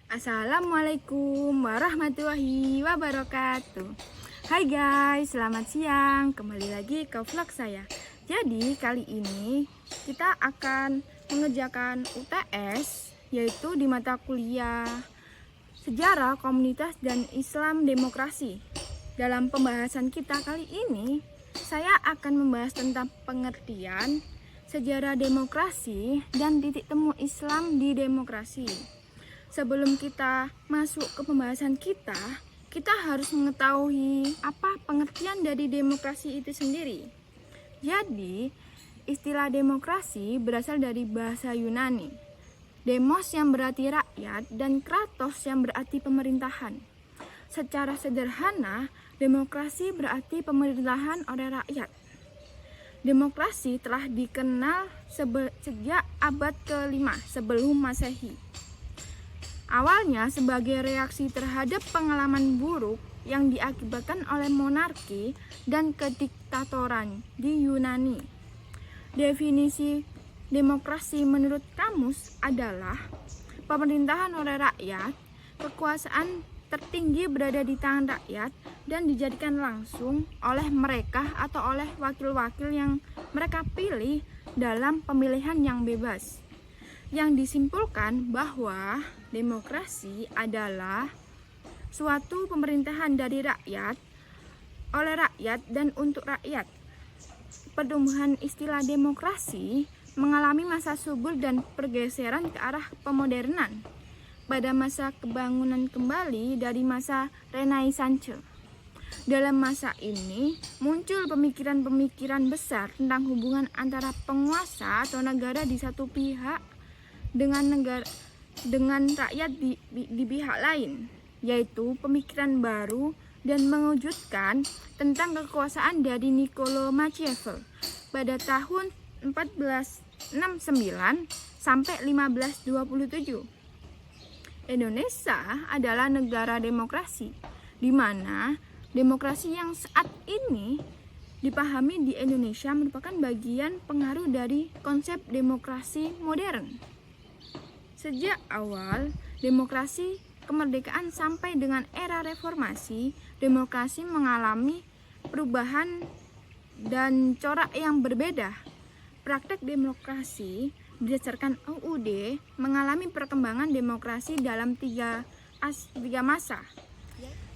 Assalamualaikum warahmatullahi wabarakatuh. Hai guys, selamat siang. Kembali lagi ke vlog saya. Jadi kali ini kita akan mengerjakan UTS, yaitu di mata kuliah Sejarah Komunitas dan Islam Demokrasi. Dalam pembahasan kita kali ini, saya akan membahas tentang pengertian sejarah demokrasi dan titik temu Islam di demokrasi. Sebelum kita masuk ke pembahasan kita harus mengetahui apa pengertian dari demokrasi itu sendiri. Jadi, istilah demokrasi berasal dari bahasa Yunani. Demos yang berarti rakyat dan kratos yang berarti pemerintahan. Secara sederhana, demokrasi berarti pemerintahan oleh rakyat. Demokrasi telah dikenal sejak abad ke-5 sebelum Masehi. Awalnya sebagai reaksi terhadap pengalaman buruk yang diakibatkan oleh monarki dan kediktatoran di Yunani. Definisi demokrasi menurut kamus adalah pemerintahan oleh rakyat, kekuasaan tertinggi berada di tangan rakyat dan dijadikan langsung oleh mereka atau oleh wakil-wakil yang mereka pilih dalam pemilihan yang bebas. Yang disimpulkan bahwa demokrasi adalah suatu pemerintahan dari rakyat, oleh rakyat, dan untuk rakyat. Pertumbuhan istilah demokrasi mengalami masa subur dan pergeseran ke arah pemodernan pada masa kebangunan kembali dari masa Renaissance. Dalam masa ini muncul pemikiran-pemikiran besar tentang hubungan antara penguasa atau negara di satu pihak dengan rakyat di pihak lain, yaitu pemikiran baru dan mengejutkan tentang kekuasaan dari Niccolò Machiavelli pada tahun 1469 sampai 1527. Indonesia adalah negara demokrasi, di mana demokrasi yang saat ini dipahami di Indonesia merupakan bagian pengaruh dari konsep demokrasi modern. Sejak awal demokrasi kemerdekaan sampai dengan era reformasi, demokrasi mengalami perubahan dan corak yang berbeda. Praktek demokrasi berdasarkan UUD mengalami perkembangan demokrasi dalam tiga masa.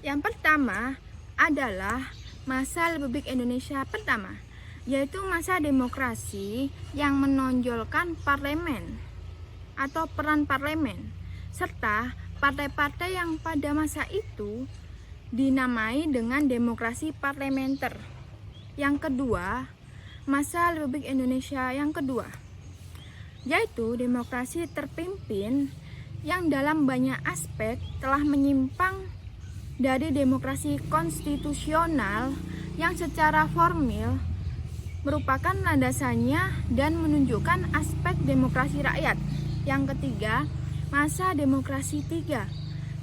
Yang pertama adalah masa Republik Indonesia pertama, yaitu masa demokrasi yang menonjolkan parlemen atau peran parlemen, serta partai-partai yang pada masa itu dinamai dengan demokrasi parlementer. Yang kedua, masa Republik Indonesia yang kedua, yaitu demokrasi terpimpin yang dalam banyak aspek telah menyimpang dari demokrasi konstitusional yang secara formil merupakan landasannya dan menunjukkan aspek demokrasi rakyat. Yang ketiga, masa demokrasi 3,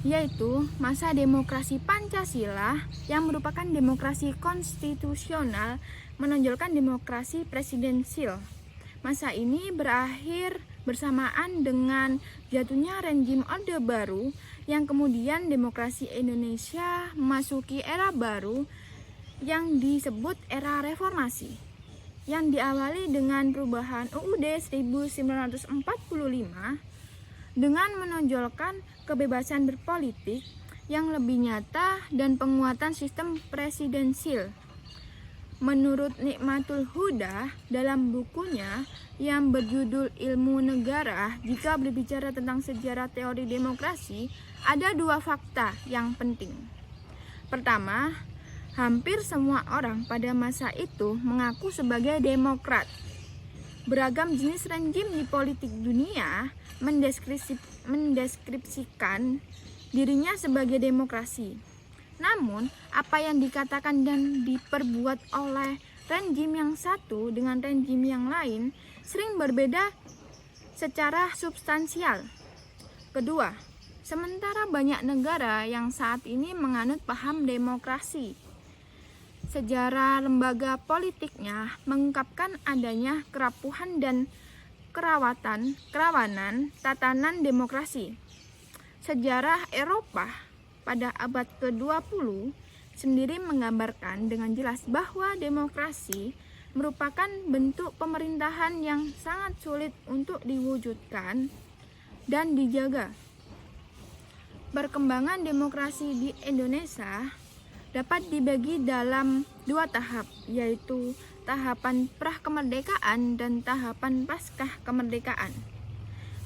yaitu masa demokrasi Pancasila yang merupakan demokrasi konstitusional menonjolkan demokrasi presidensil. Masa ini berakhir bersamaan dengan jatuhnya rezim Orde Baru yang kemudian demokrasi Indonesia memasuki era baru yang disebut era reformasi, yang diawali dengan perubahan UUD 1945 dengan menonjolkan kebebasan berpolitik yang lebih nyata dan penguatan sistem presidensil. Menurut Nikmatul Huda dalam bukunya yang berjudul Ilmu Negara, jika berbicara tentang sejarah teori demokrasi, ada dua fakta yang penting. Pertama, hampir semua orang pada masa itu mengaku sebagai demokrat. Beragam jenis rezim di politik dunia mendeskripsikan dirinya sebagai demokrasi. Namun, apa yang dikatakan dan diperbuat oleh rezim yang satu dengan rezim yang lain sering berbeda secara substansial. Kedua, sementara banyak negara yang saat ini menganut paham demokrasi, sejarah lembaga politiknya mengungkapkan adanya kerapuhan dan kerawanan tatanan demokrasi. Sejarah Eropa pada abad ke-20 sendiri menggambarkan dengan jelas bahwa demokrasi merupakan bentuk pemerintahan yang sangat sulit untuk diwujudkan dan dijaga. Perkembangan demokrasi di Indonesia dapat dibagi dalam 2 tahap, yaitu tahapan pra-kemerdekaan dan tahapan pasca kemerdekaan.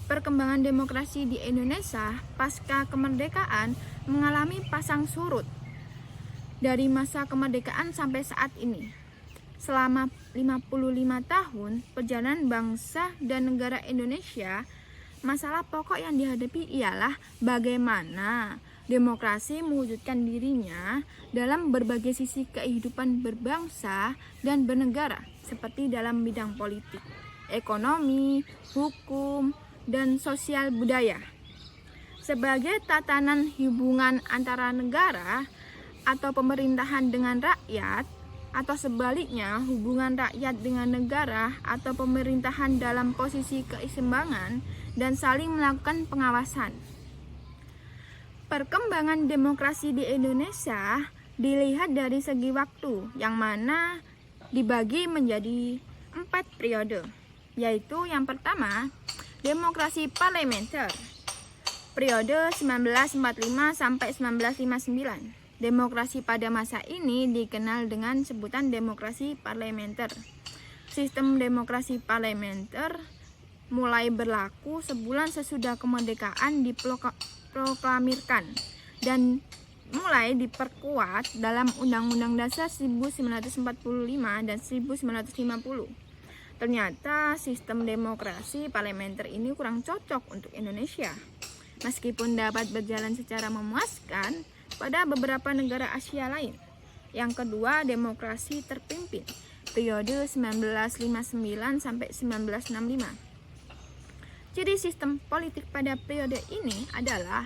Perkembangan demokrasi di Indonesia pasca kemerdekaan mengalami pasang surut dari masa kemerdekaan sampai saat ini. Selama 55 tahun perjalanan bangsa dan negara Indonesia, masalah pokok yang dihadapi ialah bagaimana demokrasi mewujudkan dirinya dalam berbagai sisi kehidupan berbangsa dan bernegara, seperti dalam bidang politik, ekonomi, hukum, dan sosial budaya. Sebagai tatanan hubungan antara negara atau pemerintahan dengan rakyat, atau sebaliknya hubungan rakyat dengan negara atau pemerintahan dalam posisi keseimbangan dan saling melakukan pengawasan. Perkembangan demokrasi di Indonesia dilihat dari segi waktu, yang mana dibagi menjadi 4 periode, yaitu yang pertama, demokrasi parlementer, periode 1945 sampai 1959. Demokrasi pada masa ini dikenal dengan sebutan demokrasi parlementer. Sistem demokrasi parlementer mulai berlaku sebulan sesudah kemerdekaan diproklamirkan dan mulai diperkuat dalam Undang-Undang Dasar 1945 dan 1950. Ternyata sistem demokrasi parlementer ini kurang cocok untuk Indonesia. Meskipun dapat berjalan secara memuaskan pada beberapa negara Asia lain. Yang kedua, demokrasi terpimpin, periode 1959 sampai 1965. Jadi sistem politik pada periode ini adalah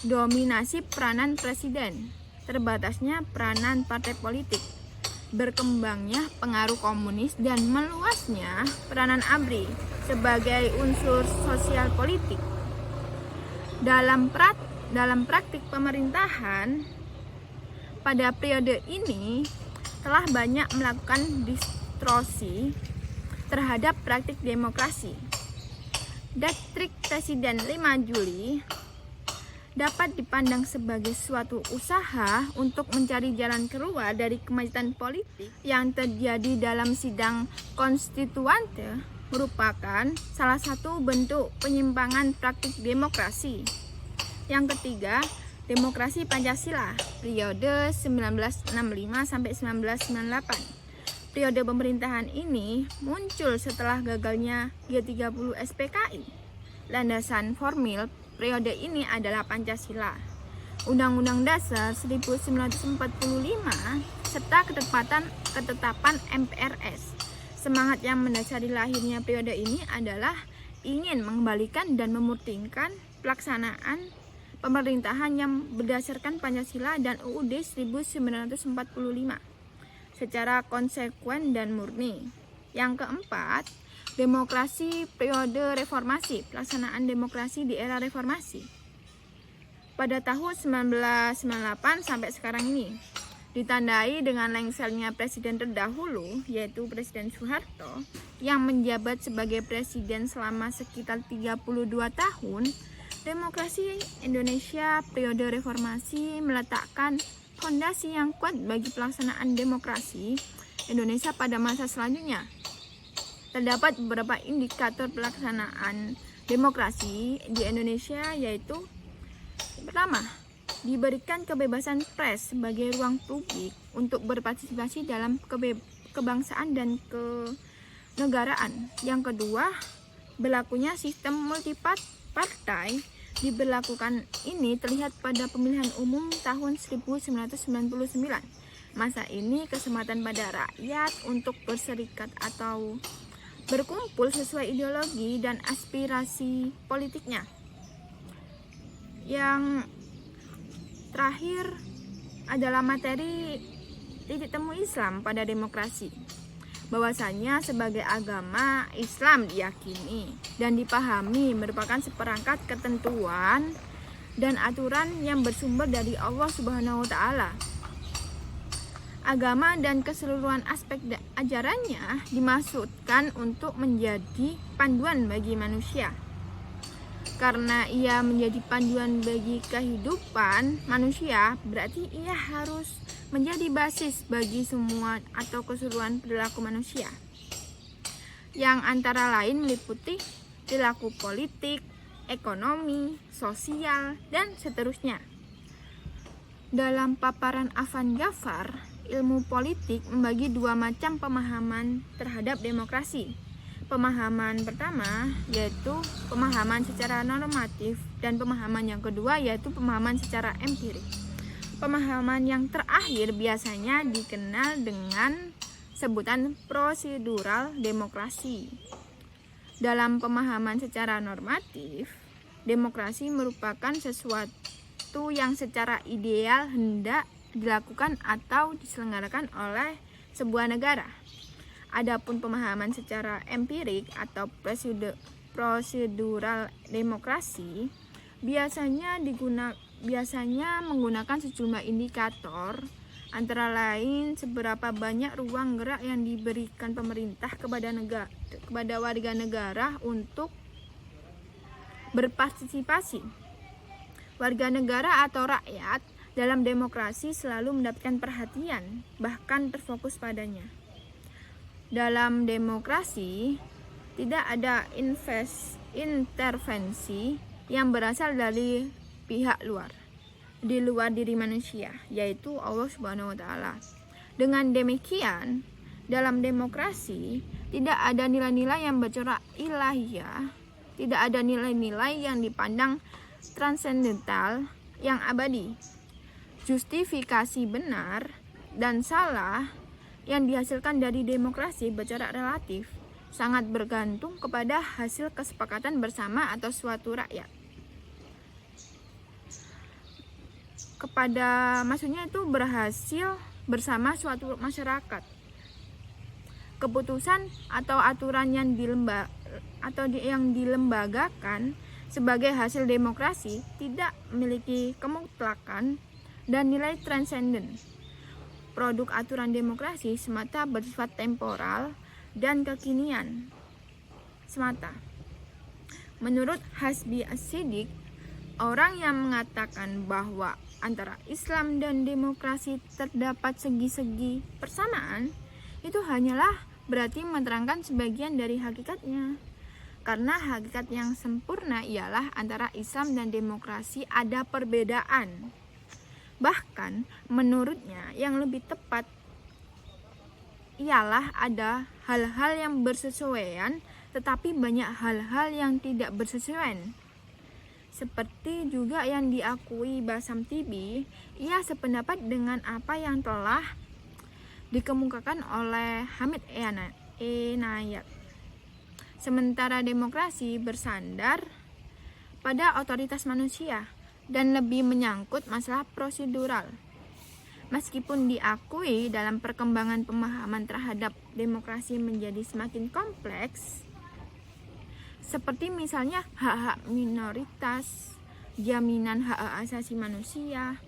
dominasi peranan presiden, terbatasnya peranan partai politik, berkembangnya pengaruh komunis, dan meluasnya peranan ABRI sebagai unsur sosial politik. Dalam praktik pemerintahan pada periode ini telah banyak melakukan distorsi terhadap praktik demokrasi. Doktrin Presiden 5 Juli dapat dipandang sebagai suatu usaha untuk mencari jalan keluar dari kemacetan politik yang terjadi dalam sidang konstituante, merupakan salah satu bentuk penyimpangan praktik demokrasi. Yang ketiga, demokrasi Pancasila, periode 1965 sampai 1998. Periode pemerintahan ini muncul setelah gagalnya G30 SPKI. Landasan formil periode ini adalah Pancasila, Undang-Undang Dasar 1945, serta ketetapan MPRS. Semangat yang mendasari lahirnya periode ini adalah ingin mengembalikan dan memurnikan pelaksanaan pemerintahan yang berdasarkan Pancasila dan UUD 1945 secara konsekuen dan murni. Yang keempat, demokrasi periode reformasi, pelaksanaan demokrasi di era reformasi. Pada tahun 1998 sampai sekarang ini, ditandai dengan lengsernya presiden terdahulu, yaitu Presiden Soeharto, yang menjabat sebagai presiden selama sekitar 32 tahun. Demokrasi Indonesia periode reformasi meletakkan fondasi yang kuat bagi pelaksanaan demokrasi Indonesia pada masa selanjutnya. Terdapat beberapa indikator pelaksanaan demokrasi di Indonesia, yaitu pertama, diberikan kebebasan pers sebagai ruang publik untuk berpartisipasi dalam kebangsaan dan kenegaraan. Yang kedua, berlakunya sistem multipartai diberlakukan ini terlihat pada pemilihan umum tahun 1999. Masa ini kesempatan pada rakyat untuk berserikat atau berkumpul sesuai ideologi dan aspirasi politiknya. Yang terakhir adalah materi titik temu Islam pada demokrasi. Bahwasanya sebagai agama Islam diyakini dan dipahami merupakan seperangkat ketentuan dan aturan yang bersumber dari Allah Subhanahu wa Ta'ala. Agama dan keseluruhan aspek ajarannya dimaksudkan untuk menjadi panduan bagi manusia. Karena ia menjadi panduan bagi kehidupan manusia, berarti ia harus menjadi basis bagi semua atau keseluruhan perilaku manusia, yang antara lain meliputi perilaku politik, ekonomi, sosial, dan seterusnya. Dalam paparan Afan Ghaffar, ilmu politik membagi dua macam pemahaman terhadap demokrasi. Pemahaman pertama yaitu pemahaman secara normatif, dan pemahaman yang kedua yaitu pemahaman secara empirik. Pemahaman yang terakhir biasanya dikenal dengan sebutan prosedural demokrasi. Dalam pemahaman secara normatif, demokrasi merupakan sesuatu yang secara ideal hendak dilakukan atau diselenggarakan oleh sebuah negara. Adapun pemahaman secara empirik atau prosedural demokrasi biasanya menggunakan sejumlah indikator, antara lain seberapa banyak ruang gerak yang diberikan pemerintah kepada warga negara untuk berpartisipasi. Warga negara atau rakyat dalam demokrasi selalu mendapatkan perhatian, bahkan terfokus padanya. Dalam demokrasi, tidak ada intervensi yang berasal dari pihak luar, di luar diri manusia, yaitu Allah Subhanahu wa Ta'ala. Dengan demikian, dalam demokrasi tidak ada nilai-nilai yang bercorak ilahiyah, tidak ada nilai-nilai yang dipandang transendental yang abadi. Justifikasi benar dan salah yang dihasilkan dari demokrasi bercorak relatif, sangat bergantung kepada hasil kesepakatan bersama atau suatu rakyat. Maksudnya itu berhasil bersama suatu masyarakat. Keputusan atau aturan yang dilembagakan sebagai hasil demokrasi tidak memiliki kemutlakan dan nilai transenden. Produk aturan demokrasi semata bersifat temporal dan kekinian semata. Menurut Hasbi As-Siddiq, orang yang mengatakan bahwa antara Islam dan demokrasi terdapat segi-segi persamaan, itu hanyalah berarti menerangkan sebagian dari hakikatnya. Karena hakikat yang sempurna ialah antara Islam dan demokrasi ada perbedaan. Bahkan menurutnya yang lebih tepat ialah ada hal-hal yang bersesuaian, tetapi banyak hal-hal yang tidak bersesuaian. Seperti juga yang diakui Basam Tibi, ia sependapat dengan apa yang telah dikemukakan oleh Hamid Enayat. Sementara demokrasi bersandar pada otoritas manusia dan lebih menyangkut masalah prosedural. Meskipun diakui dalam perkembangan pemahaman terhadap demokrasi menjadi semakin kompleks, seperti misalnya hak-hak minoritas, jaminan hak asasi manusia,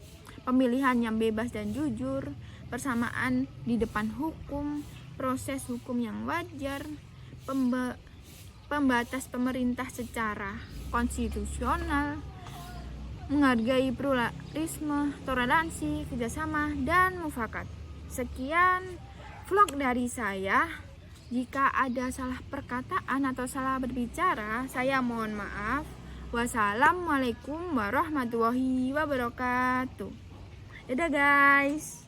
pemilihan yang bebas dan jujur, persamaan di depan hukum, proses hukum yang wajar, pembatas pemerintah secara konstitusional, menghargai pluralisme, toleransi, kerjasama, dan mufakat. Sekian vlog dari saya. Jika ada salah perkataan atau salah berbicara, saya mohon maaf. Wassalamualaikum warahmatullahi wabarakatuh. Dadah guys.